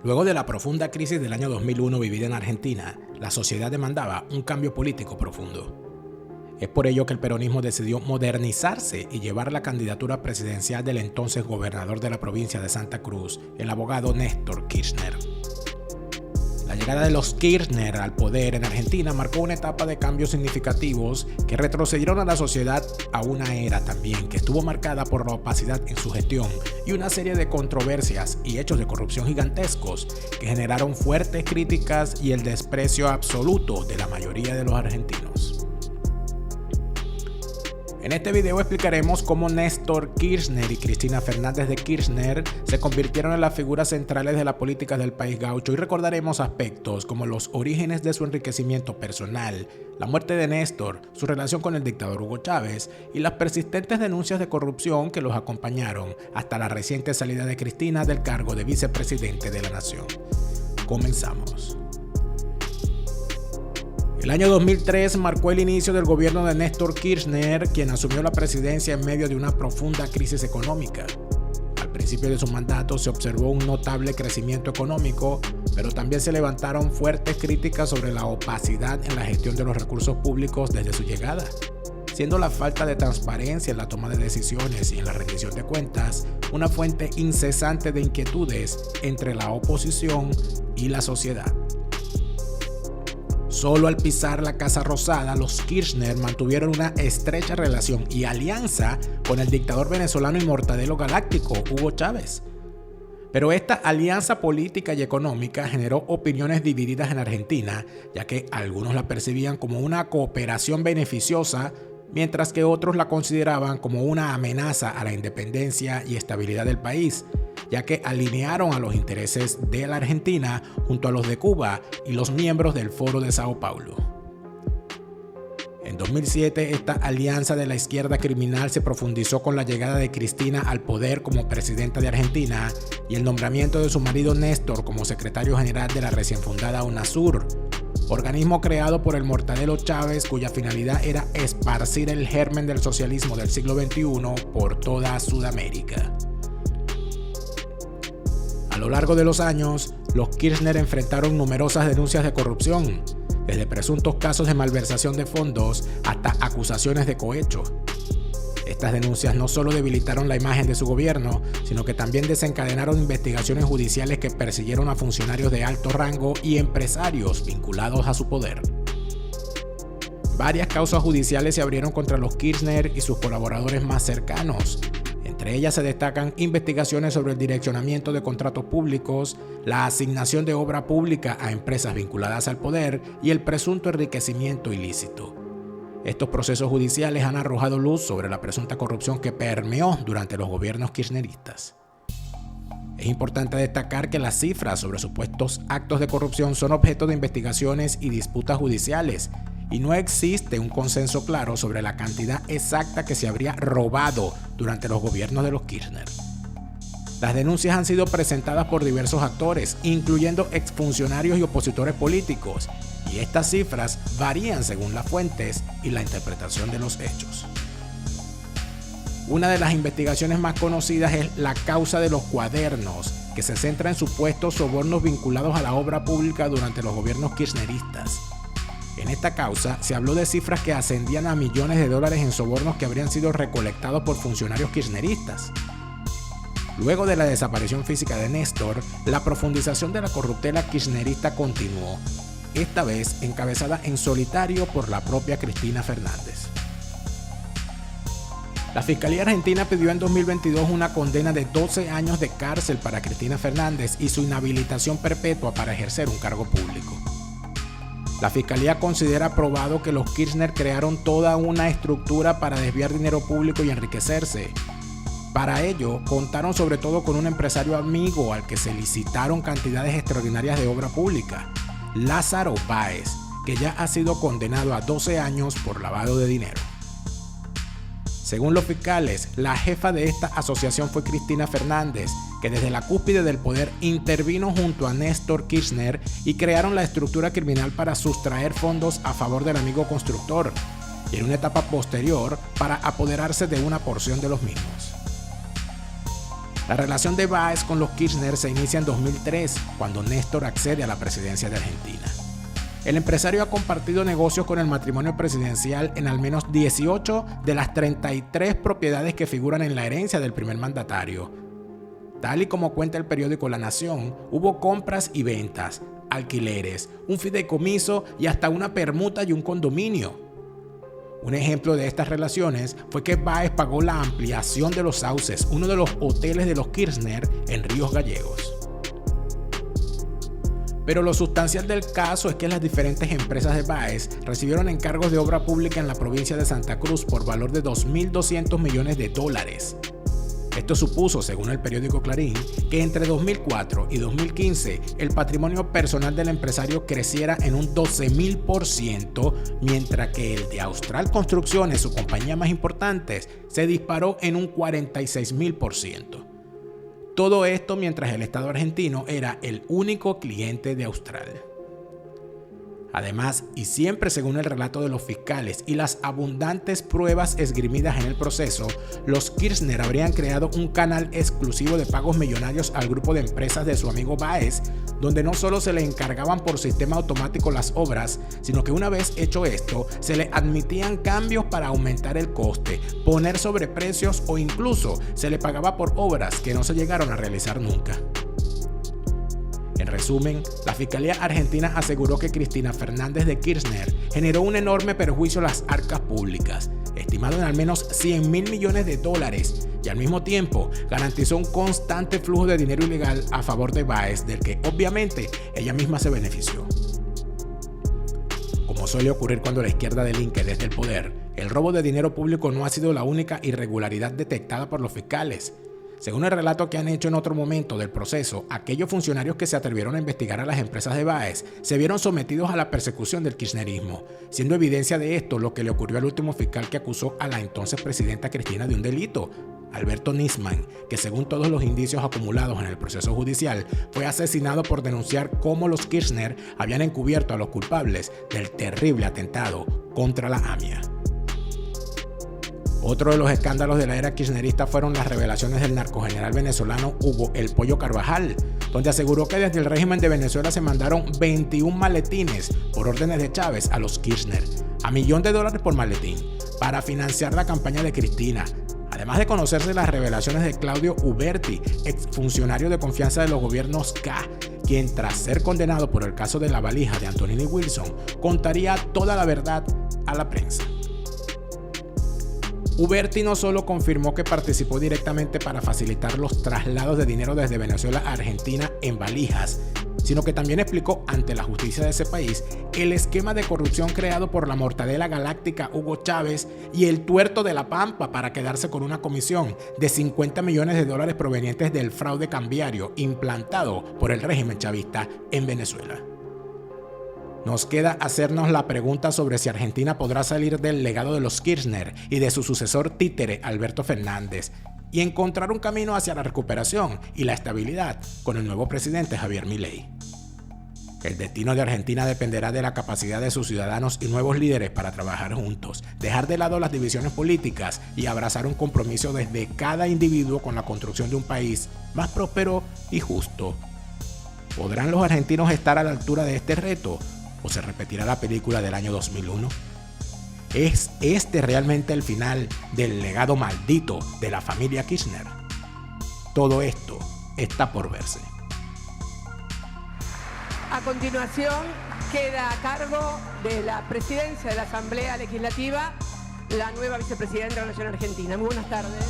Luego de la profunda crisis del año 2001 vivida en Argentina, la sociedad demandaba un cambio político profundo. Es por ello que el peronismo decidió modernizarse y llevar la candidatura presidencial del entonces gobernador de la provincia de Santa Cruz, el abogado Néstor Kirchner. La llegada de los Kirchner al poder en Argentina marcó una etapa de cambios significativos que retrocedieron a la sociedad a una era también que estuvo marcada por la opacidad en su gestión y una serie de controversias y hechos de corrupción gigantescos que generaron fuertes críticas y el desprecio absoluto de la mayoría de los argentinos. En este video explicaremos cómo Néstor Kirchner y Cristina Fernández de Kirchner se convirtieron en las figuras centrales de la política del país gaucho y recordaremos aspectos como los orígenes de su enriquecimiento personal, la muerte de Néstor, su relación con el dictador Hugo Chávez y las persistentes denuncias de corrupción que los acompañaron hasta la reciente salida de Cristina del cargo de vicepresidente de la nación. Comenzamos. El año 2003 marcó el inicio del gobierno de Néstor Kirchner, quien asumió la presidencia en medio de una profunda crisis económica. Al principio de su mandato se observó un notable crecimiento económico, pero también se levantaron fuertes críticas sobre la opacidad en la gestión de los recursos públicos desde su llegada, siendo la falta de transparencia en la toma de decisiones y en la rendición de cuentas una fuente incesante de inquietudes entre la oposición y la sociedad. Solo al pisar la Casa Rosada, los Kirchner mantuvieron una estrecha relación y alianza con el dictador venezolano y mortadelo galáctico, Hugo Chávez. Pero esta alianza política y económica generó opiniones divididas en Argentina, ya que algunos la percibían como una cooperación beneficiosa, mientras que otros la consideraban como una amenaza a la independencia y estabilidad del país, ya que alinearon a los intereses de la Argentina junto a los de Cuba y los miembros del Foro de Sao Paulo. En 2007, esta alianza de la izquierda criminal se profundizó con la llegada de Cristina al poder como presidenta de Argentina y el nombramiento de su marido Néstor como secretario general de la recién fundada UNASUR, organismo creado por el mortadelo Chávez cuya finalidad era esparcir el germen del socialismo del siglo XXI por toda Sudamérica. A lo largo de los años, los Kirchner enfrentaron numerosas denuncias de corrupción, desde presuntos casos de malversación de fondos hasta acusaciones de cohecho. Estas denuncias no solo debilitaron la imagen de su gobierno, sino que también desencadenaron investigaciones judiciales que persiguieron a funcionarios de alto rango y empresarios vinculados a su poder. Varias causas judiciales se abrieron contra los Kirchner y sus colaboradores más cercanos. Entre ellas se destacan investigaciones sobre el direccionamiento de contratos públicos, la asignación de obra pública a empresas vinculadas al poder y el presunto enriquecimiento ilícito. Estos procesos judiciales han arrojado luz sobre la presunta corrupción que permeó durante los gobiernos kirchneristas. Es importante destacar que las cifras sobre supuestos actos de corrupción son objeto de investigaciones y disputas judiciales, y no existe un consenso claro sobre la cantidad exacta que se habría robado durante los gobiernos de los Kirchner. Las denuncias han sido presentadas por diversos actores, incluyendo exfuncionarios y opositores políticos, y estas cifras varían según las fuentes y la interpretación de los hechos. Una de las investigaciones más conocidas es la causa de los cuadernos, que se centra en supuestos sobornos vinculados a la obra pública durante los gobiernos kirchneristas. En esta causa se habló de cifras que ascendían a millones de dólares en sobornos que habrían sido recolectados por funcionarios kirchneristas. Luego de la desaparición física de Néstor, la profundización de la corruptela kirchnerista continuó, esta vez encabezada en solitario por la propia Cristina Fernández. La Fiscalía Argentina pidió en 2022 una condena de 12 años de cárcel para Cristina Fernández y su inhabilitación perpetua para ejercer un cargo público. La Fiscalía considera probado que los Kirchner crearon toda una estructura para desviar dinero público y enriquecerse. Para ello, contaron sobre todo con un empresario amigo al que se licitaron cantidades extraordinarias de obra pública, Lázaro Báez, que ya ha sido condenado a 12 años por lavado de dinero. Según los fiscales, la jefa de esta asociación fue Cristina Fernández, que desde la cúspide del poder intervino junto a Néstor Kirchner y crearon la estructura criminal para sustraer fondos a favor del amigo constructor, y en una etapa posterior para apoderarse de una porción de los mismos. La relación de Báez con los Kirchner se inicia en 2003, cuando Néstor accede a la presidencia de Argentina. El empresario ha compartido negocios con el matrimonio presidencial en al menos 18 de las 33 propiedades que figuran en la herencia del primer mandatario. Tal y como cuenta el periódico La Nación, hubo compras y ventas, alquileres, un fideicomiso y hasta una permuta y un condominio. Un ejemplo de estas relaciones fue que Báez pagó la ampliación de Los Sauces, uno de los hoteles de los Kirchner en Ríos Gallegos. Pero lo sustancial del caso es que las diferentes empresas de Báez recibieron encargos de obra pública en la provincia de Santa Cruz por valor de $2.200 millones. Esto supuso, según el periódico Clarín, que entre 2004 y 2015 el patrimonio personal del empresario creciera en un 12.000%, mientras que el de Austral Construcciones, su compañía más importante, se disparó en un 46.000%. Todo esto mientras el Estado argentino era el único cliente de Austral. Además, y siempre según el relato de los fiscales y las abundantes pruebas esgrimidas en el proceso, los Kirchner habrían creado un canal exclusivo de pagos millonarios al grupo de empresas de su amigo Báez, donde no solo se le encargaban por sistema automático las obras, sino que una vez hecho esto, se le admitían cambios para aumentar el coste, poner sobreprecios o incluso se le pagaba por obras que no se llegaron a realizar nunca. En resumen, la Fiscalía Argentina aseguró que Cristina Fernández de Kirchner generó un enorme perjuicio a las arcas públicas, estimado en al menos $100.000 millones, y al mismo tiempo garantizó un constante flujo de dinero ilegal a favor de Báez, del que obviamente ella misma se benefició. Como suele ocurrir cuando la izquierda delinque desde el poder, el robo de dinero público no ha sido la única irregularidad detectada por los fiscales. Según el relato que han hecho en otro momento del proceso, aquellos funcionarios que se atrevieron a investigar a las empresas de Báez se vieron sometidos a la persecución del kirchnerismo, siendo evidencia de esto lo que le ocurrió al último fiscal que acusó a la entonces presidenta Cristina de un delito, Alberto Nisman, que según todos los indicios acumulados en el proceso judicial, fue asesinado por denunciar cómo los Kirchner habían encubierto a los culpables del terrible atentado contra la AMIA. Otro de los escándalos de la era kirchnerista fueron las revelaciones del narcogeneral venezolano Hugo El Pollo Carvajal, donde aseguró que desde el régimen de Venezuela se mandaron 21 maletines por órdenes de Chávez a los Kirchner, a $1 millón por maletín, para financiar la campaña de Cristina. Además de conocerse las revelaciones de Claudio Uberti, exfuncionario de confianza de los gobiernos K, quien tras ser condenado por el caso de la valija de Antonini Wilson, contaría toda la verdad a la prensa. Uberti no solo confirmó que participó directamente para facilitar los traslados de dinero desde Venezuela a Argentina en valijas, sino que también explicó ante la justicia de ese país el esquema de corrupción creado por la mortadela galáctica Hugo Chávez y el tuerto de la Pampa para quedarse con una comisión de $50 millones provenientes del fraude cambiario implantado por el régimen chavista en Venezuela. Nos queda hacernos la pregunta sobre si Argentina podrá salir del legado de los Kirchner y de su sucesor títere Alberto Fernández y encontrar un camino hacia la recuperación y la estabilidad con el nuevo presidente Javier Milei. El destino de Argentina dependerá de la capacidad de sus ciudadanos y nuevos líderes para trabajar juntos, dejar de lado las divisiones políticas y abrazar un compromiso desde cada individuo con la construcción de un país más próspero y justo. ¿Podrán los argentinos estar a la altura de este reto? ¿O se repetirá la película del año 2001? ¿Es este realmente el final del legado maldito de la familia Kirchner? Todo esto está por verse. A continuación, queda a cargo de la presidencia de la Asamblea Legislativa la nueva vicepresidenta de la Nación Argentina. Muy buenas tardes.